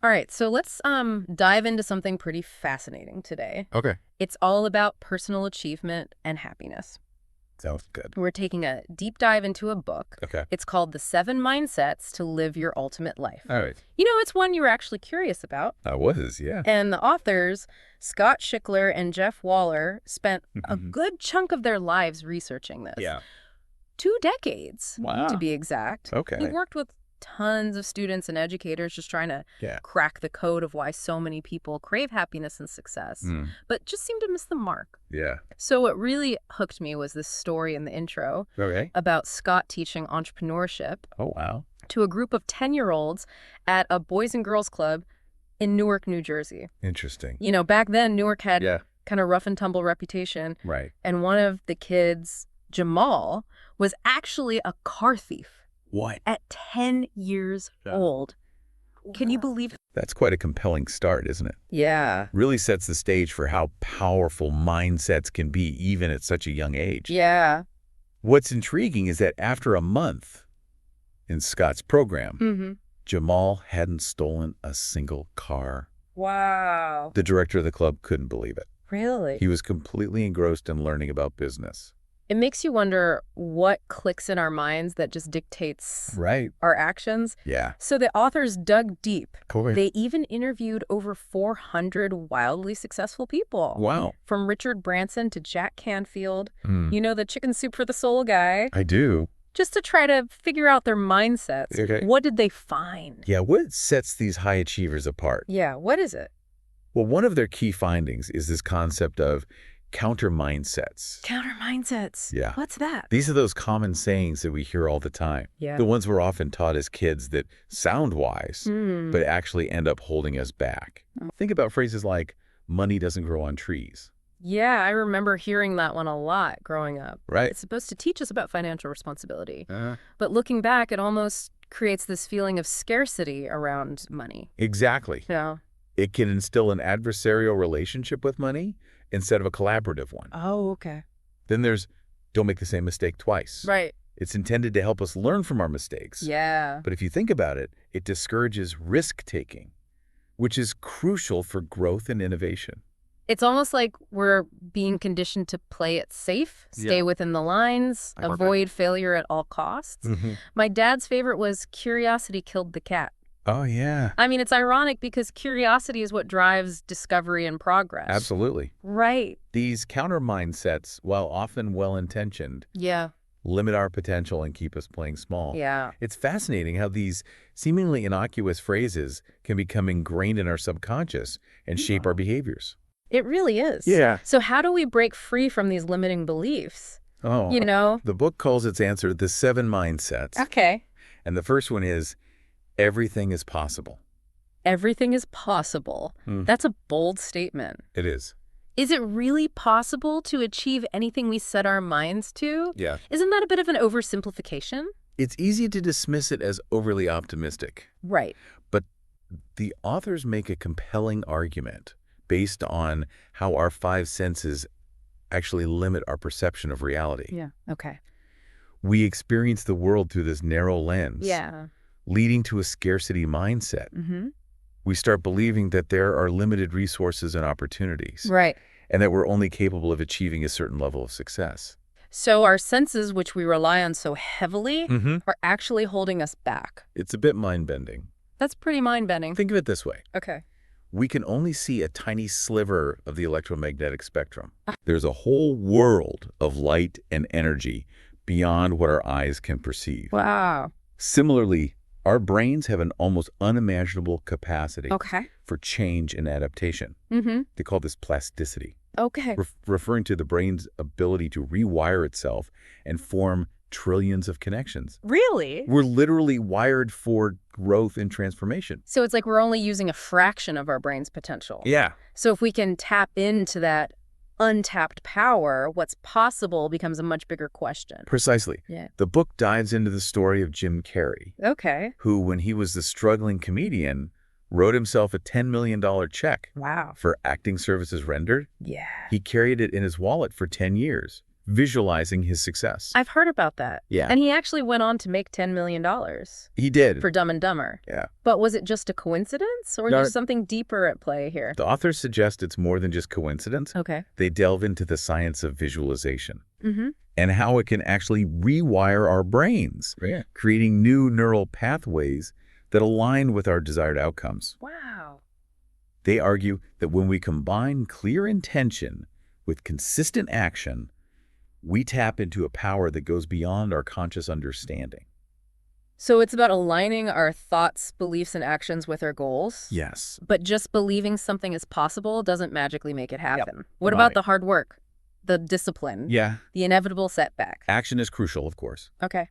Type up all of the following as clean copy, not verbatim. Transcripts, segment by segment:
All right, so let's dive into something pretty fascinating today. Okay. It's all about personal achievement and happiness. Sounds good. We're taking a deep dive into a book. Okay. It's called The 7 Mindsets to Live Your Ultimate Life. All right. You know, it's one you were actually curious about. I was, yeah. And the authors, Scott Shickler and Jeff Waller, spent a good chunk of their lives researching this. Yeah. 2 decades, Wow. to be exact. Okay. He worked with tons of students and educators just trying to Yeah. crack the code of why so many people crave happiness and success, but just seem to miss the mark. Yeah. So what really hooked me was this story in the intro Okay. about Scott teaching entrepreneurship Oh, wow. to a group of 10-year-olds at a Boys and Girls Club in Newark, New Jersey. Interesting. You know, back then, Newark had Yeah. kind of rough and tumble reputation, Right. and one of the kids, Jamal, was actually a car thief. What? At 10 years old. Can you believe? That's quite a compelling start, isn't it? Yeah. Really sets the stage for how powerful mindsets can be even at such a young age. Yeah. What's intriguing is that after a month in Scott's program, Jamal hadn't stolen a single car. Wow. The director of the club couldn't believe it. Really? He was completely engrossed in learning about business. It makes you wonder what clicks in our minds that just dictates Right. our actions. Yeah. So the authors dug deep. Cool. They even interviewed over 400 wildly successful people. Wow. From Richard Branson to Jack Canfield. You know, the chicken soup for the soul guy. I do. Just to try to figure out their mindsets. Okay. What did they find? Yeah, what sets these high achievers apart? Yeah, what is it? Well, one of their key findings is this concept of counter mindsets. Counter mindsets. Yeah. What's that? These are those common sayings that we hear all the time. Yeah. The ones we're often taught as kids that sound wise, but actually end up holding us back. Think about phrases like, money doesn't grow on trees. Yeah, I remember hearing that one a lot growing up. Right. It's supposed to teach us about financial responsibility. But looking back, it almost creates this feeling of scarcity around money. Exactly. Yeah. It can instill an adversarial relationship with money instead of a collaborative one. Oh, okay. Then there's, don't make the same mistake twice. Right. It's intended to help us learn from our mistakes. Yeah. But if you think about it, it discourages risk-taking, which is crucial for growth and innovation. It's almost like we're being conditioned to play it safe, stay within the lines, avoid failure at all costs. My dad's favorite was curiosity killed the cat. Oh, yeah. I mean, it's ironic because curiosity is what drives discovery and progress. Absolutely. Right. These counter mindsets, while often well-intentioned, Yeah. limit our potential and keep us playing small. Yeah. It's fascinating how these seemingly innocuous phrases can become ingrained in our subconscious and shape our behaviors. It really is. Yeah. So how do we break free from these limiting beliefs? Oh, You know? the book calls its answer The 7 Mindsets. Okay. And the first one is, everything is possible. Everything is possible. That's a bold statement. It is. Is it really possible to achieve anything we set our minds to? Yeah. Isn't that a bit of an oversimplification? It's easy to dismiss it as overly optimistic, Right. but the authors make a compelling argument based on how our 5 senses actually limit our perception of reality. Yeah. Okay. We experience the world through this narrow lens, Yeah. leading to a scarcity mindset. We start believing that there are limited resources and opportunities, Right. and that we're only capable of achieving a certain level of success. So our senses, which we rely on so heavily, are actually holding us back. It's a bit mind-bending. That's pretty mind-bending. Think of it this way. Okay. We can only see a tiny sliver of the electromagnetic spectrum. There's a whole world of light and energy beyond what our eyes can perceive. Wow. Similarly, our brains have an almost unimaginable capacity Okay. for change and adaptation. They call this plasticity, Okay. referring to the brain's ability to rewire itself and form trillions of connections. Really? We're literally wired for growth and transformation. So it's like we're only using a fraction of our brain's potential. Yeah. So if we can tap into that untapped power, what's possible becomes a much bigger question. Precisely. Yeah. The book dives into the story of Jim Carrey, Okay. who, when he was the struggling comedian, wrote himself a $10 million check Wow. for acting services rendered. Yeah. He carried it in his wallet for 10 years, visualizing his success. I've heard about that. Yeah. And he actually went on to make $10 million. He did. For Dumb and Dumber. Yeah. But was it just a coincidence, or there's something deeper at play here? The authors suggest it's more than just coincidence. Okay. They delve into the science of visualization and how it can actually rewire our brains, creating new neural pathways that align with our desired outcomes. Wow. They argue that when we combine clear intention with consistent action, we tap into a power that goes beyond our conscious understanding. So it's about aligning our thoughts, beliefs, and actions with our goals? Yes. But just believing something is possible doesn't magically make it happen. What about the hard work, the discipline, the inevitable setback? Action is crucial, of course. Okay.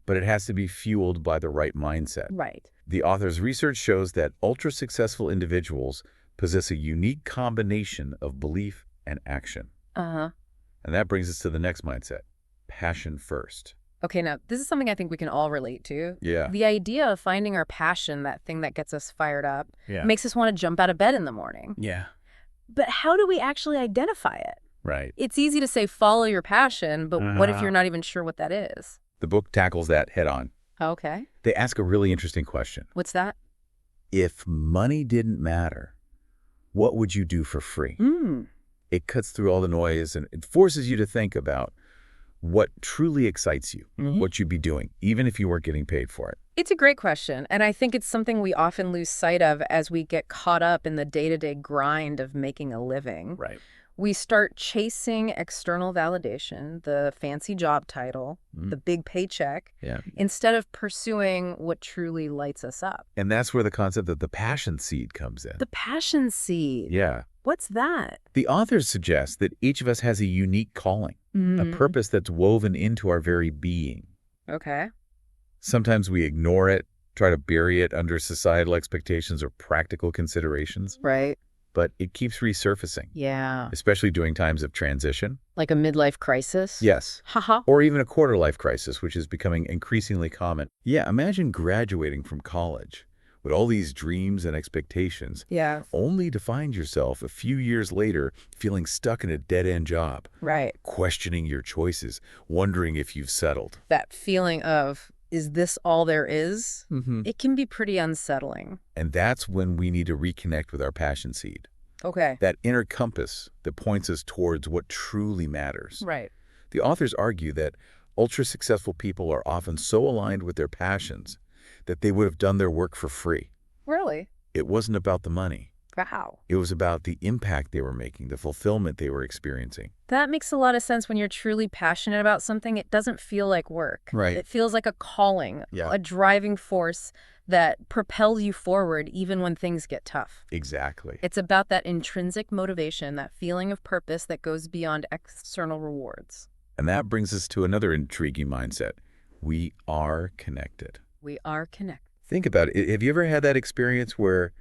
But it has to be fueled by the right mindset. Right. The author's research shows that ultra-successful individuals possess a unique combination of belief and action. And that brings us to the next mindset, passion first. Okay, now, this is something I think we can all relate to. Yeah. The idea of finding our passion, that thing that gets us fired up, makes us want to jump out of bed in the morning. Yeah. But how do we actually identify it? Right. It's easy to say follow your passion, but what if you're not even sure what that is? The book tackles that head on. Okay. They ask a really interesting question. What's that? If money didn't matter, what would you do for free? It cuts through all the noise and it forces you to think about what truly excites you, what you'd be doing, even if you weren't getting paid for it. It's a great question, and I think it's something we often lose sight of as we get caught up in the day-to-day grind of making a living. Right. We start chasing external validation, the fancy job title, the big paycheck, instead of pursuing what truly lights us up. And that's where the concept of the passion seed comes in. The passion seed. Yeah. What's that? The authors suggest that each of us has a unique calling, a purpose that's woven into our very being. Okay. Sometimes we ignore it, try to bury it under societal expectations or practical considerations. Right. But it keeps resurfacing. Yeah. Especially during times of transition. Like a midlife crisis? Yes. Haha. Or even a quarter-life crisis, which is becoming increasingly common. Yeah, imagine graduating from college with all these dreams and expectations, only to find yourself a few years later feeling stuck in a dead-end job. Right. Questioning your choices, wondering if you've settled. That feeling of, is this all there is? It can be pretty unsettling. And that's when we need to reconnect with our passion seed. Okay. That inner compass that points us towards what truly matters. Right. The authors argue that ultra-successful people are often so aligned with their passions that they would have done their work for free. Really? It wasn't about the money. Wow. It was about the impact they were making, the fulfillment they were experiencing. That makes a lot of sense. When you're truly passionate about something, it doesn't feel like work. Right. It feels like a calling, a driving force that propels you forward even when things get tough. Exactly. It's about that intrinsic motivation, that feeling of purpose that goes beyond external rewards. And that brings us to another intriguing mindset. We are connected. We are connected. Think about it. Have you ever had that experience where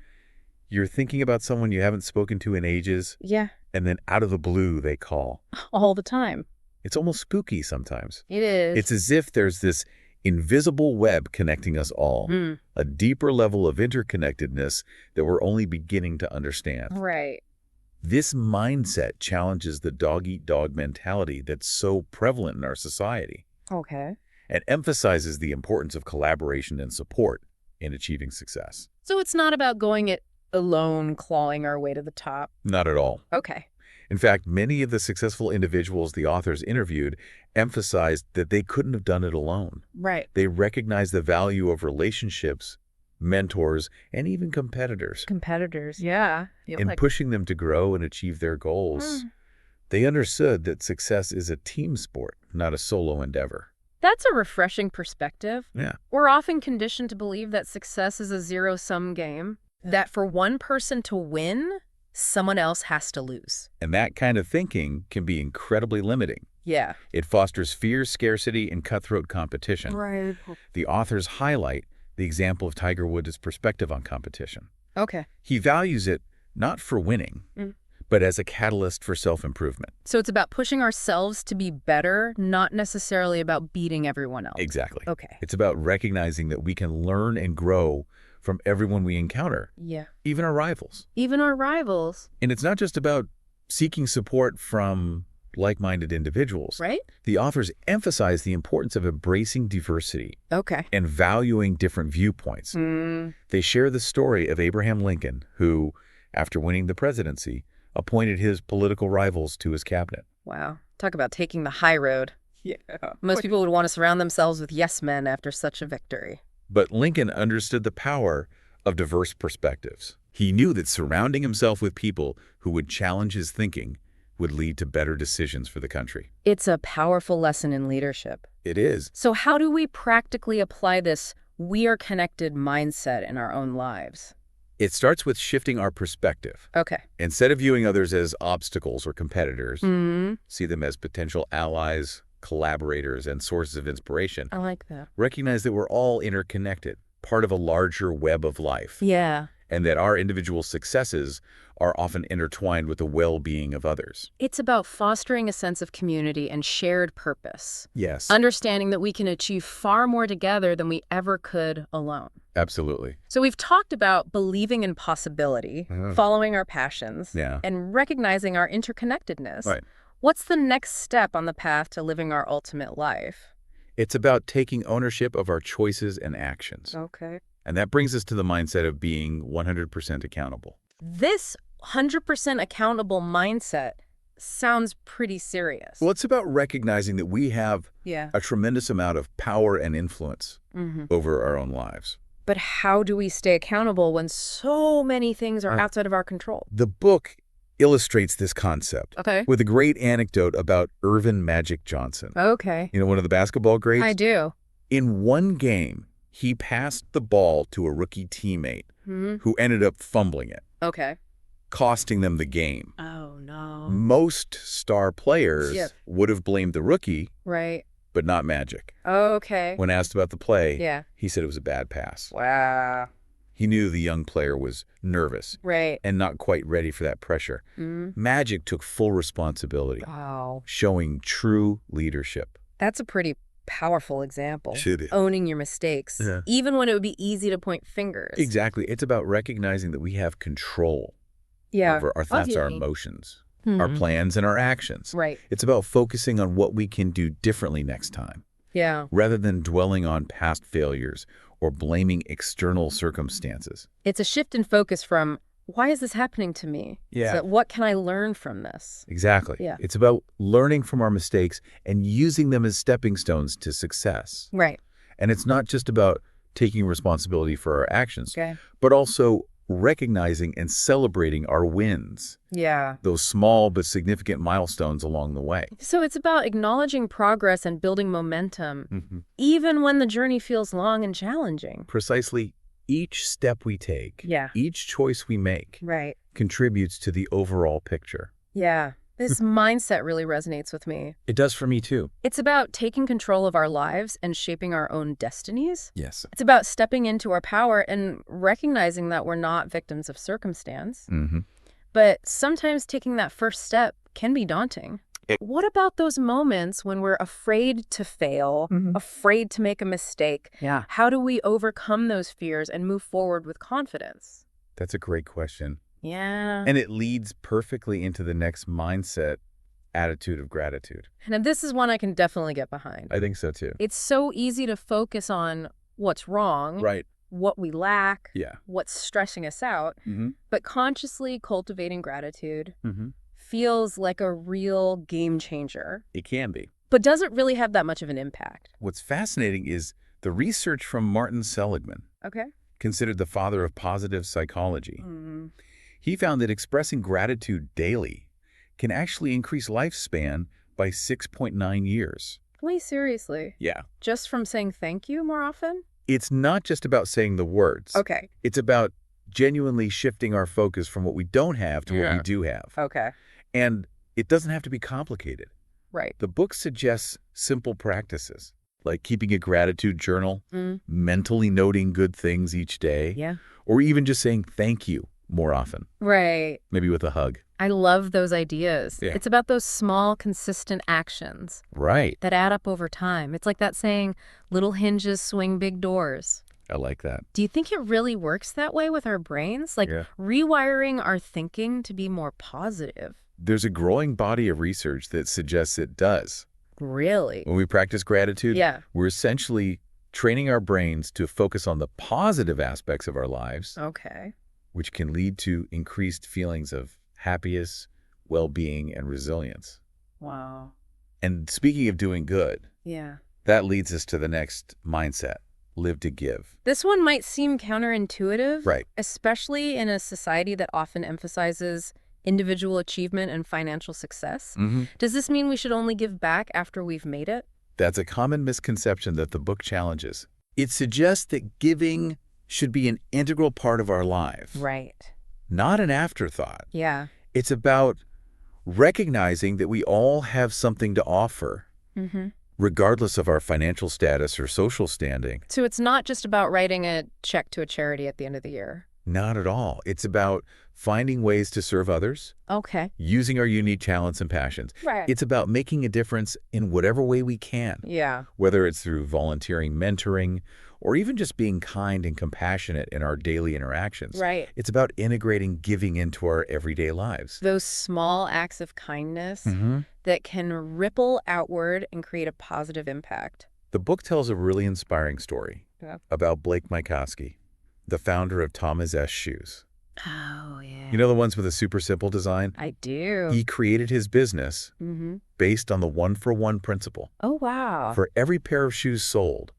you're thinking about someone you haven't spoken to in ages? Yeah. And then out of the blue, they call. All the time. It's almost spooky sometimes. It is. It's as if there's this invisible web connecting us all, a deeper level of interconnectedness that we're only beginning to understand. Right. This mindset challenges the dog-eat-dog mentality that's so prevalent in our society. Okay. And emphasizes the importance of collaboration and support in achieving success. So it's not about going it alone, clawing our way to the top? Not at all. Okay. In fact, many of the successful individuals the authors interviewed emphasized that they couldn't have done it alone. Right. They recognized the value of relationships, mentors, and even competitors. Competitors, yeah. In pushing them to grow and achieve their goals. They understood that success is a team sport, not a solo endeavor. That's a refreshing perspective. Yeah. We're often conditioned to believe that success is a zero-sum game, that for one person to win, someone else has to lose. And that kind of thinking can be incredibly limiting. Yeah. It fosters fear, scarcity, and cutthroat competition. Right. The authors highlight the example of Tiger Woods' perspective on competition. Okay. He values it not for winning, but as a catalyst for self-improvement. So it's about pushing ourselves to be better, not necessarily about beating everyone else. Exactly. Okay. It's about recognizing that we can learn and grow from everyone we encounter. Yeah. Even our rivals. Even our rivals. And it's not just about seeking support from like-minded individuals. Right? The authors emphasize the importance of embracing diversity Okay. and valuing different viewpoints. They share the story of Abraham Lincoln, who, after winning the presidency, appointed his political rivals to his cabinet. Wow. Talk about taking the high road. Yeah. Most people would want to surround themselves with yes men after such a victory. But Lincoln understood the power of diverse perspectives. He knew that surrounding himself with people who would challenge his thinking would lead to better decisions for the country. It's a powerful lesson in leadership. It is. So how do we practically apply this we are connected mindset in our own lives? It starts with shifting our perspective. Okay. Instead of viewing others as obstacles or competitors, see them as potential allies, collaborators, and sources of inspiration. I like that. Recognize that we're all interconnected, part of a larger web of life. Yeah. And that our individual successes are often intertwined with the well-being of others. It's about fostering a sense of community and shared purpose. Yes. Understanding that we can achieve far more together than we ever could alone. Absolutely. So we've talked about believing in possibility, following our passions, and recognizing our interconnectedness. Right. What's the next step on the path to living our ultimate life? It's about taking ownership of our choices and actions. Okay. And that brings us to the mindset of being 100% accountable. This 100% accountable mindset sounds pretty serious. Well, it's about recognizing that we have a tremendous amount of power and influence over our own lives. But how do we stay accountable when so many things are outside of our control? The book illustrates this concept with a great anecdote about Earvin Magic Johnson. Okay. You know, one of the basketball greats? I do. In one game, he passed the ball to a rookie teammate who ended up fumbling it. Okay. Costing them the game. Oh, no. Most star players would have blamed the rookie, right, but not Magic. Okay. When asked about the play, he said it was a bad pass. Wow. He knew the young player was nervous and not quite ready for that pressure. Magic took full responsibility, showing true leadership. That's a pretty powerful example. It is. Owning your mistakes, even when it would be easy to point fingers. Exactly. It's about recognizing that we have control over our thoughts, our emotions, our plans, and our actions. Right. It's about focusing on what we can do differently next time. Yeah. Rather than dwelling on past failures or blaming external circumstances. It's a shift in focus from, why is this happening to me? Yeah. So what can I learn from this? Exactly. Yeah. It's about learning from our mistakes and using them as stepping stones to success. Right. And it's not just about taking responsibility for our actions, Okay. but also recognizing and celebrating our wins. Yeah. Those small but significant milestones along the way. So it's about acknowledging progress and building momentum, even when the journey feels long and challenging. Precisely. Each step we take, each choice we make, contributes to the overall picture. Yeah. This mindset really resonates with me. It does for me, too. It's about taking control of our lives and shaping our own destinies. Yes. It's about stepping into our power and recognizing that we're not victims of circumstance. But sometimes taking that first step can be daunting. What about those moments when we're afraid to fail, afraid to make a mistake? Yeah. How do we overcome those fears and move forward with confidence? That's a great question. Yeah. And it leads perfectly into the next mindset, attitude of gratitude. And this is one I can definitely get behind. I think so, too. It's so easy to focus on what's wrong, what we lack, what's stressing us out, but consciously cultivating gratitude feels like a real game changer. It can be. But doesn't really have that much of an impact. What's fascinating is the research from Martin Seligman, considered the father of positive psychology. He found that expressing gratitude daily can actually increase lifespan by 6.9 years. Wait, seriously? Yeah. Just from saying thank you more often? It's not just about saying the words. Okay. It's about genuinely shifting our focus from what we don't have to what we do have. Okay. And it doesn't have to be complicated. Right. The book suggests simple practices, like keeping a gratitude journal, mentally noting good things each day, or even just saying thank you more often. Right. Maybe with a hug. I love those ideas. Yeah. It's about those small, consistent actions. Right. That add up over time. It's like that saying, little hinges swing big doors. I like that. Do you think it really works that way with our brains? Like rewiring our thinking to be more positive? There's a growing body of research that suggests it does. Really? When we practice gratitude, Yeah. we're essentially training our brains to focus on the positive aspects of our lives, Okay. which can lead to increased feelings of happiness, well-being, and resilience. Wow. And speaking of doing good, Yeah. that leads us to the next mindset, live to give. This one might seem counterintuitive, Right. especially in a society that often emphasizes individual achievement and financial success. Does this mean we should only give back after we've made it? That's a common misconception that the book challenges. It suggests that giving should be an integral part of our life, Right. not an afterthought. Yeah. It's about recognizing that we all have something to offer, regardless of our financial status or social standing. So it's not just about writing a check to a charity at the end of the year. Not at all. It's about finding ways to serve others, Okay. using our unique talents and passions. Right. It's about making a difference in whatever way we can, Yeah. whether it's through volunteering, mentoring, or even just being kind and compassionate in our daily interactions. Right. It's about integrating giving into our everyday lives. Those small acts of kindness that can ripple outward and create a positive impact. The book tells a really inspiring story about Blake Mykowski, the founder of Thomas S. Shoes. Oh, yeah. You know the ones with a super simple design? I do. He created his business based on the one-for-one principle. Oh, wow. For every pair of shoes sold,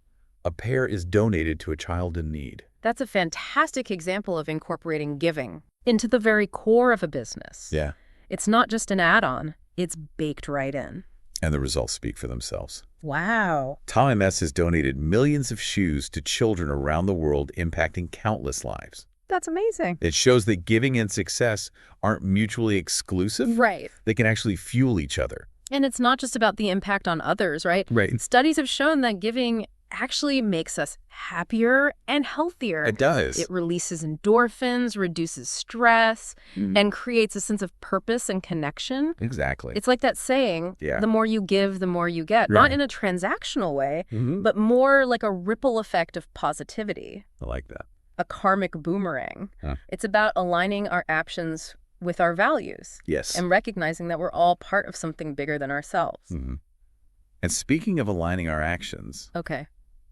a pair is donated to a child in need. That's a fantastic example of incorporating giving into the very core of a business. Yeah. It's not just an add-on. It's baked right in. And the results speak for themselves. Wow. Tom MS has donated millions of shoes to children around the world, impacting countless lives. That's amazing. It shows that giving and success aren't mutually exclusive. Right. They can actually fuel each other. And it's not just about the impact on others, right? Right. Studies have shown that giving actually makes us happier and healthier. It does. It releases endorphins, reduces stress, and creates a sense of purpose and connection. Exactly. It's like that saying, the more you give, the more you get. Right. Not in a transactional way, but more like a ripple effect of positivity. I like that. A karmic boomerang. Huh. It's about aligning our actions with our values. Yes. And recognizing that we're all part of something bigger than ourselves. And speaking of aligning our actions, Okay.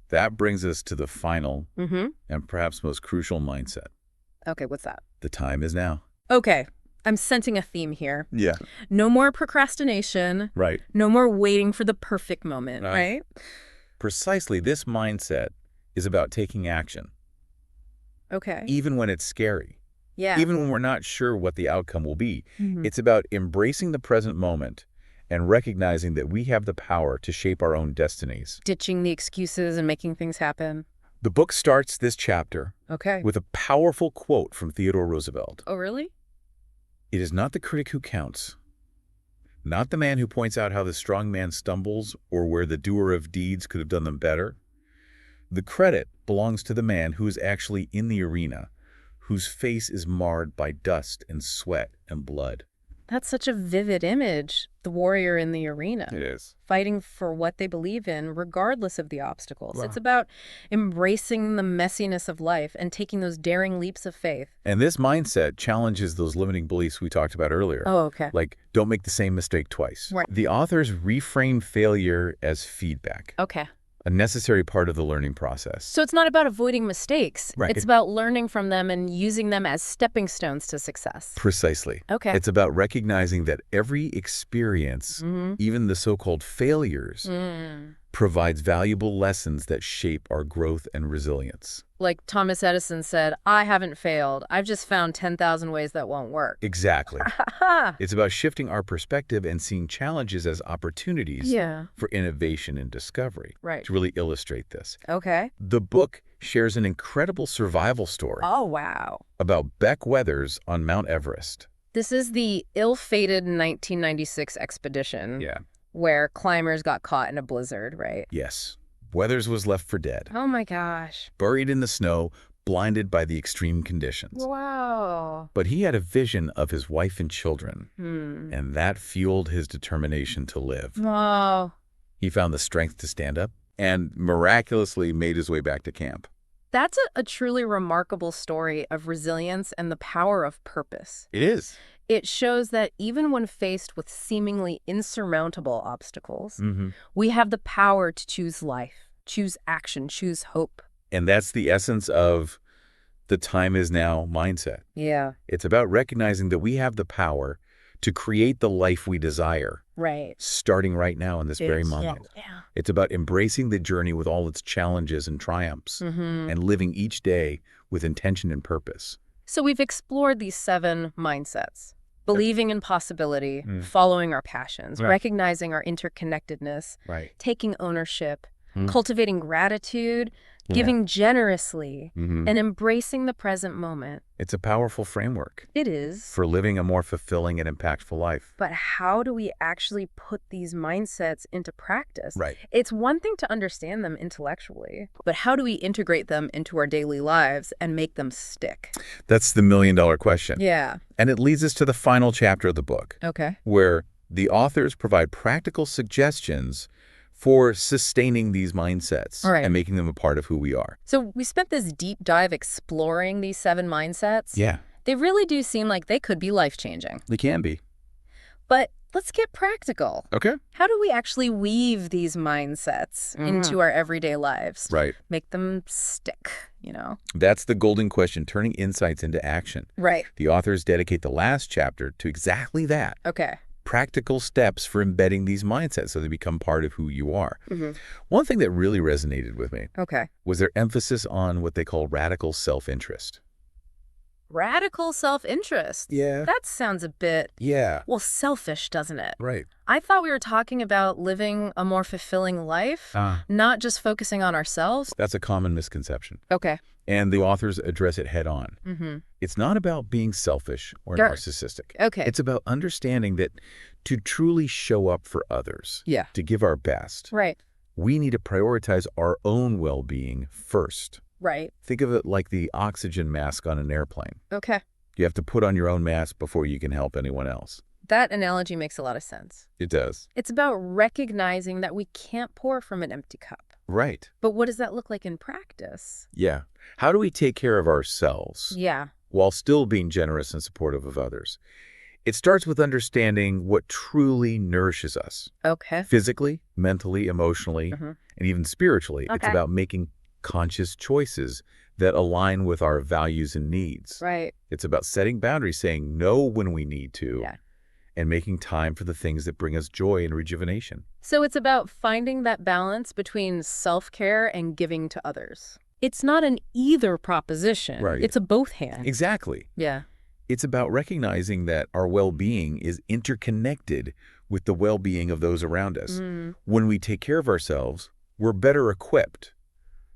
that brings us to the final and perhaps most crucial mindset. Okay, what's that? The time is now. Okay, I'm sensing a theme here. Yeah. No more procrastination. Right. No more waiting for the perfect moment, right? Precisely, this mindset is about taking action. Okay. Even when it's scary. Yeah. Even when we're not sure what the outcome will be. It's about embracing the present moment and recognizing that we have the power to shape our own destinies. Ditching the excuses and making things happen. The book starts this chapter with a powerful quote from Theodore Roosevelt. Oh, really? It is not the critic who counts, not the man who points out how the strong man stumbles or where the doer of deeds could have done them better. The credit belongs to the man who is actually in the arena, whose face is marred by dust and sweat and blood. That's such a vivid image, the warrior in the arena. It is. Fighting for what they believe in, regardless of the obstacles. Wow. It's about embracing the messiness of life and taking those daring leaps of faith. And this mindset challenges those limiting beliefs we talked about earlier. Oh, okay. Like, don't make the same mistake twice. Right. The authors reframe failure as feedback. Okay. A necessary part of the learning process. So it's not about avoiding mistakes. Right. It's about learning from them and using them as stepping stones to success. Precisely. Okay. It's about recognizing that every experience, even the so-called failures, provides valuable lessons that shape our growth and resilience. Like Thomas Edison said, I haven't failed. I've just found 10,000 ways that won't work. Exactly. It's about shifting our perspective and seeing challenges as opportunities for innovation and discovery. Right. To really illustrate this. Okay. The book shares an incredible survival story. Oh, wow. About Beck Weathers on Mount Everest. This is the ill-fated 1996 expedition. Yeah. Where climbers got caught in a blizzard, right? Yes. Weathers was left for dead. Oh my gosh. Buried in the snow, blinded by the extreme conditions. Wow. But he had a vision of his wife and children, and that fueled his determination to live. Wow. He found the strength to stand up and miraculously made his way back to camp. That's a truly remarkable story of resilience and the power of purpose. It is. It shows that even when faced with seemingly insurmountable obstacles, we have the power to choose life, choose action, choose hope. And that's the essence of the time is now mindset. Yeah. It's about recognizing that we have the power to create the life we desire. Right. Starting right now in this very moment. Yeah. It's about embracing the journey with all its challenges and triumphs and living each day with intention and purpose. So we've explored these 7 mindsets. Believing in possibility, following our passions, recognizing our interconnectedness, taking ownership, cultivating gratitude, giving generously, and embracing the present moment. It's a powerful framework. It is. For living a more fulfilling and impactful life. But how do we actually put these mindsets into practice? Right. It's one thing to understand them intellectually, but how do we integrate them into our daily lives and make them stick? That's the million-dollar question. Yeah. And it leads us to the final chapter of the book. Okay. Where the authors provide practical suggestions for sustaining these mindsets and making them a part of who we are. So we spent this deep dive exploring these 7 mindsets. Yeah. They really do seem like they could be life-changing. They can be. But let's get practical. Okay. How do we actually weave these mindsets into our everyday lives? Right. Make them stick, you know? That's the golden question, turning insights into action. Right. The authors dedicate the last chapter to exactly that. Okay. Practical steps for embedding these mindsets so they become part of who you are. One thing that really resonated with me was their emphasis on what they call radical self-interest. Radical self-interest? Yeah. That sounds a bit, well, selfish, doesn't it? Right. I thought we were talking about living a more fulfilling life, not just focusing on ourselves. That's a common misconception. Okay. And the authors address it head on. It's not about being selfish or narcissistic. Okay. It's about understanding that to truly show up for others, to give our best, we need to prioritize our own well-being first. Right. Think of it like the oxygen mask on an airplane. Okay. You have to put on your own mask before you can help anyone else. That analogy makes a lot of sense. It does. It's about recognizing that we can't pour from an empty cup. Right. But what does that look like in practice? Yeah. How do we take care of ourselves while still being generous and supportive of others? It starts with understanding what truly nourishes us. Okay. Physically, mentally, emotionally, and even spiritually. It's about making conscious choices that align with our values and needs. Right. It's about setting boundaries, saying no when we need to, and making time for the things that bring us joy and rejuvenation. So it's about finding that balance between self-care and giving to others. It's not an either proposition. Right. It's a both hand. Exactly. Yeah. It's about recognizing that our well-being is interconnected with the well-being of those around us. When we take care of ourselves, we're better equipped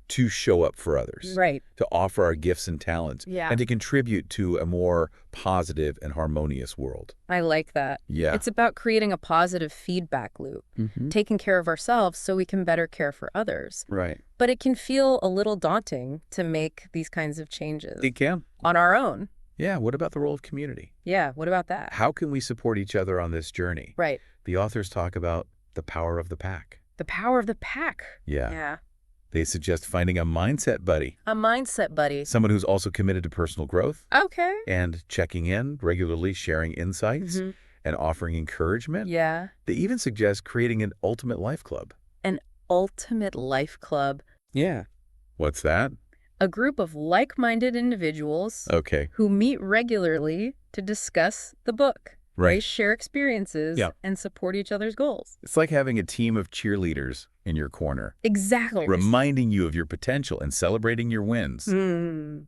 to show up for others, to offer our gifts and talents, and to contribute to a more positive and harmonious world. I like that. Yeah. It's about creating a positive feedback loop, taking care of ourselves so we can better care for others. Right. But it can feel a little daunting to make these kinds of changes. It can. On our own. Yeah. What about the role of community? Yeah. What about that? How can we support each other on this journey? Right. The authors talk about the power of the pack. The power of the pack. Yeah. Yeah. They suggest finding a mindset buddy. A mindset buddy. Someone who's also committed to personal growth. Okay. And checking in, regularly sharing insights, and offering encouragement. Yeah. They even suggest creating an ultimate life club. An ultimate life club. Yeah. What's that? A group of like-minded individuals who meet regularly to discuss the book. Right. Share experiences and support each other's goals. It's like having a team of cheerleaders in your corner. Exactly. Reminding you of your potential and celebrating your wins.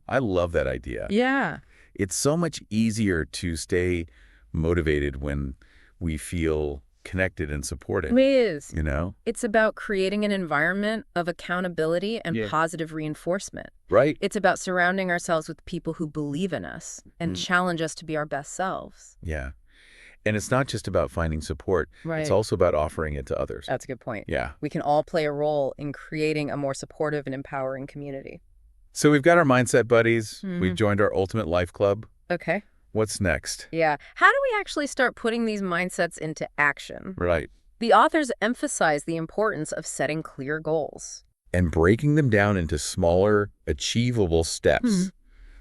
I love that idea. Yeah. It's so much easier to stay motivated when we feel connected and supported. It is. You know? It's about creating an environment of accountability and positive reinforcement. Right. It's about surrounding ourselves with people who believe in us and challenge us to be our best selves. Yeah. And it's not just about finding support. Right. It's also about offering it to others. That's a good point. Yeah. We can all play a role in creating a more supportive and empowering community. So we've got our mindset buddies. We've joined our ultimate life club. Okay. What's next? Yeah. How do we actually start putting these mindsets into action? Right. The authors emphasize the importance of setting clear goals. And breaking them down into smaller, achievable steps.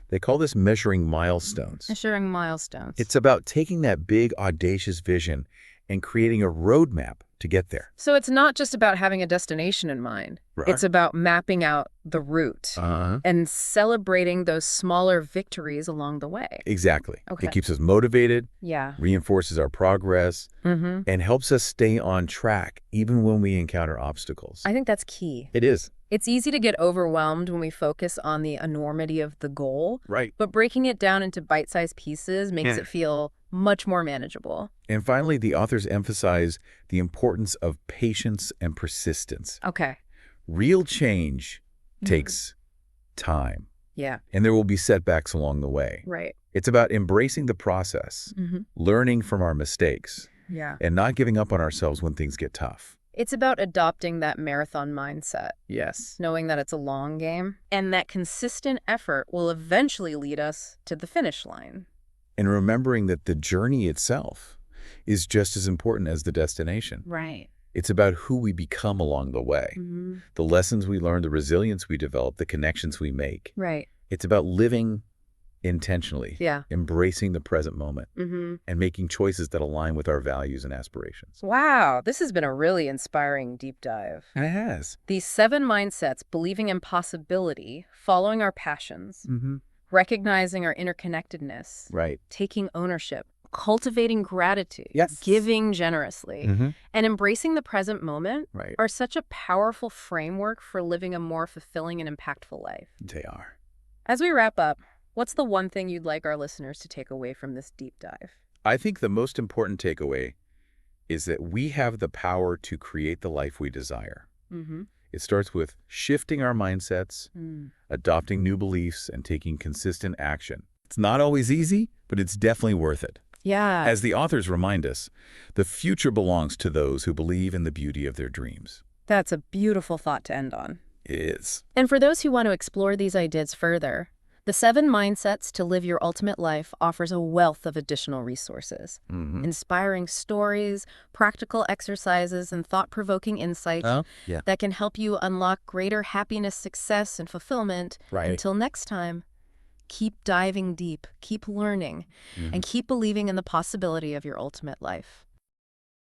They call this measuring milestones. Measuring milestones. It's about taking that big, audacious vision and creating a roadmap to get there. So it's not just about having a destination in mind. Right. It's about mapping out the route and celebrating those smaller victories along the way. Exactly. Okay. It keeps us motivated, Yeah. reinforces our progress, and helps us stay on track even when we encounter obstacles. I think that's key. It is. It's easy to get overwhelmed when we focus on the enormity of the goal. Right. But breaking it down into bite-sized pieces makes it feel much more manageable. And finally, the authors emphasize the importance of patience and persistence. Okay. Real change takes time, Yeah. and there will be setbacks along the way. Right. It's about embracing the process, learning from our mistakes, Yeah. and not giving up on ourselves when things get tough. It's about adopting that marathon mindset. Yes. Knowing that it's a long game and that consistent effort will eventually lead us to the finish line. And remembering that the journey itself is just as important as the destination. Right. It's about who we become along the way, the lessons we learn, the resilience we develop, the connections we make. Right. It's about living intentionally, Yeah. embracing the present moment, and making choices that align with our values and aspirations. Wow, this has been a really inspiring deep dive. It has. These 7 mindsets: believing in possibility, following our passions, recognizing our interconnectedness, Right. taking ownership, cultivating gratitude, Yes. giving generously, and embracing the present moment Right. are such a powerful framework for living a more fulfilling and impactful life. They are. As we wrap up, what's the one thing you'd like our listeners to take away from this deep dive? I think the most important takeaway is that we have the power to create the life we desire. It starts with shifting our mindsets, adopting new beliefs, and taking consistent action. It's not always easy, but it's definitely worth it. Yeah. As the authors remind us, the future belongs to those who believe in the beauty of their dreams. That's a beautiful thought to end on. It is. And for those who want to explore these ideas further, The 7 Mindsets to Live Your Ultimate Life offers a wealth of additional resources. Inspiring stories, practical exercises, and thought-provoking insights that can help you unlock greater happiness, success, and fulfillment. Right. Until next time, keep diving deep, keep learning, and keep believing in the possibility of your ultimate life.